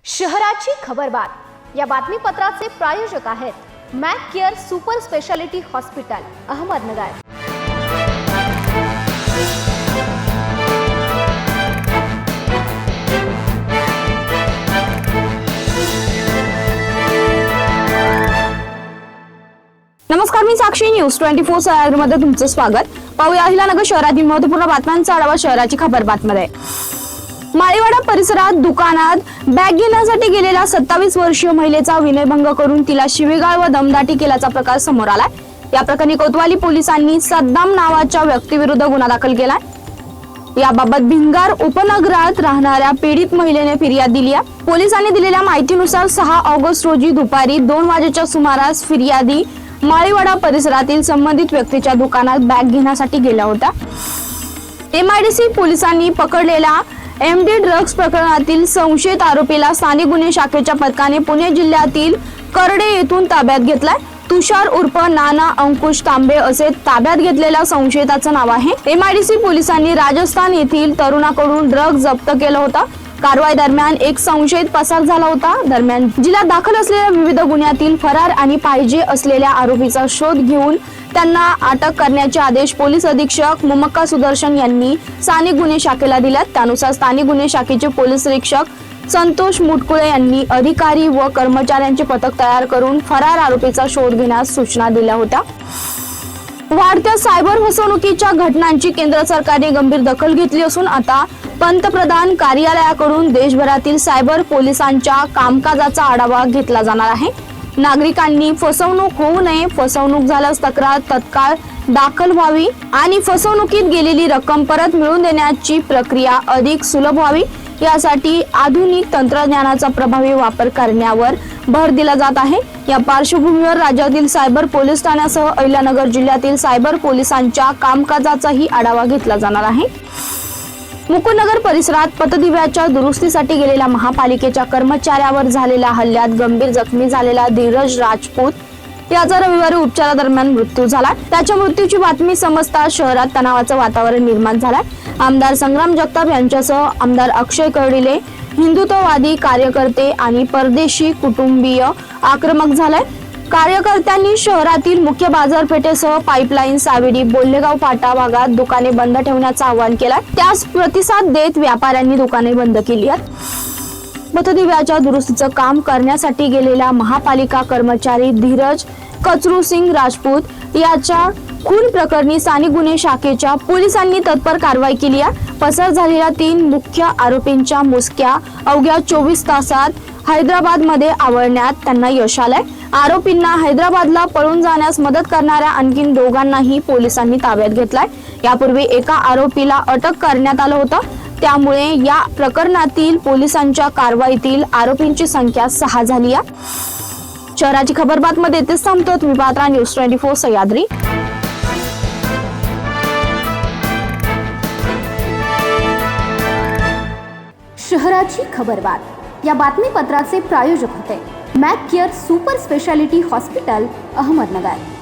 शहराची खबरबात या बातमीपत्राचे प्रायोजक आहेत Mac care super speciality hospital Ahmednagar. नमस्कार, मी साक्षी न्यूज 24 सह्याद्रीमध्ये तुमचं स्वागत। पाहूया अहिल्यानगर शहरातील महत्त्वपूर्ण बातम्यांचा आढावा शहराची खबरबातमध्ये। माळीवाडा परिसरात दुकानात बॅग घेण्यासाठी गेलेल्या 27 वर्षीय महिलेचा विनयभंग करून तिला शिवीगाळ व दमदाटी केल्याचा प्रकार समोर आलाय। या प्रकरणी कोतवाली पोलिसांनी सद्दाम नावाच्या व्यक्तीविरुद्ध गुन्हा दाखल केलाय। याबाबत भिंगार उपनगरात राहणाऱ्या पीडित महिलेने फिर्याद दिली आहे। पोलिसांनी दिलेल्या माहितीनुसार 6 ऑगस्ट रोजी दुपारी 2 वाजेच्या सुमारास फिर्यादी माळीवाडा परिसरातील संबंधित व्यक्तीच्या दुकानात बॅग घेण्यासाठी गेल्या होत्या। MIDC पोलिसांनी पकडलेल्या MD ड्रग्ज प्रकरणातील संशयित आरोपीला स्थानिक गुन्हे शाखेच्या पथकाने पुणे जिल्ह्यातील करडे येथून ताब्यात घेतलाय। तुषार उर्फ नाना अंकुश तांबे असे ताब्यात घेतलेल्या संशयिताचं नाव आहे। MIDC पोलिसांनी राजस्थान येथील तरुणाकडून ड्रग्ज जप्त केलं होतं। कारवाई दरम्यान एक संशयित पसार झाला होता। दरम्यान जिल्ह्यात दाखल असलेल्या विविध गुन्ह्यातील फरार आणि पाहिजे असलेल्या आरोपीचा शोध घेऊन त्यांना अटक करण्याचे आदेश पोलीस अधीक्षक मुमक्का सुदर्शन यांनी स्थानिक गुन्हे शाखेला दिल्यात। त्यानुसार स्थानिक गुन्हे शाखेचे पोलीस निरीक्षक संतोष मुटकुळे यांनी अधिकारी व कर्मचाऱ्यांचे पथक तयार करून फरार आरोपीचा शोध घेण्यास सूचना दिल्या होत्या। वाढत्या सायबर फसवणुकीच्या घटनांची केंद्र सरकारने गंभीर दखल घेतली असून आता पंतप्रधान कार्यालयाकडून देशभरातील सायबर पोलिसांच्या कामकाजाचा आढावा घेतला जाणार आहे। नागरिकांनी फसवणूक होऊ नये, फसवणूक झाल्यास तक्रार तत्काळ दाखल व्हावी आणि फसवणुकीत गेलेली रक्कम परत मिळवून देण्याची प्रक्रिया अधिक सुलभ व्हावी यासाठी आधुनिक तंत्रज्ञानाचा प्रभावी वापर करण्यावर भर दिला जात आहे। या पार्श्वभूमीवर राज्यातील सायबर पोलीस ठाण्यासह अहिल्यानगर जिल्ह्यातील सायबर पोलिसांच्या कामकाजाचाही आढावा घेतला जाणार आहे। मुकुंदनगर परिसरात पतदिव्याच्या दुरुस्तीसाठी गेलेल्या महापालिकेच्या कर्मचाऱ्यावर झालेल्या हल्ल्यात गंभीर जखमी झालेला धीरज राजपूत याचा रविवारी उपचारादरम्यान मृत्यू झाला। त्याच्या मृत्यूची बातमी समजता शहरात तणावाचं वातावरण निर्माण झालंय। आमदार संग्राम जगताप यांच्यासह आमदार अक्षय कर्डिले, हिंदुत्ववादी कार्यकर्ते आणि परदेशी कुटुंबीय आक्रमक झाले। कार्यकर्त्यांनी शहरातील मुख्य बाजारपेठेसह पाईपलाईन, सावेडी, बोल्लेगाव फाटा भागात दुकाने बंद ठेवण्याचं आवाहन केलं। त्यास प्रतिसाद देत व्यापाऱ्यांनी दुकाने बंद केली आहेत। पतदिव्याच्या दुरुस्तीचं काम करण्यासाठी गेलेला महापालिका कर्मचारी धीरज कचरूसिंग राजपूत याच्या खून प्रकरणी स्थानिक गुन्हे शाखेच्या पोलिसांनी तत्पर कारवाई केली आहे। पसार झालेल्या 3 मुख्य आरोपींच्या मुसक्या अवघ्या 24 तासात हैदराबाद मध्ये आवळण्यात त्यांना यश आलंय। आरोपींना हैदराबादला पळून जाण्यास मदत करणाऱ्या आणखीन 2 दोघांनाही पोलिसांनी ताब्यात घेतलाय। यापूर्वी एका आरोपीला अटक करण्यात आलं होतं। त्यामुळे या प्रकरणातील पोलिसांच्या कारवाईतील आरोपींची संख्या 6 झाली आहे। शहराची खबरबातमध्ये इथेच थांबतो। तुम्ही पाहत राहा न्यूज 24 सह्याद्री। शहराची खबरबात या बातमीपत्राचे प्रायोजक होते Mac care super speciality hospital Ahmednagar.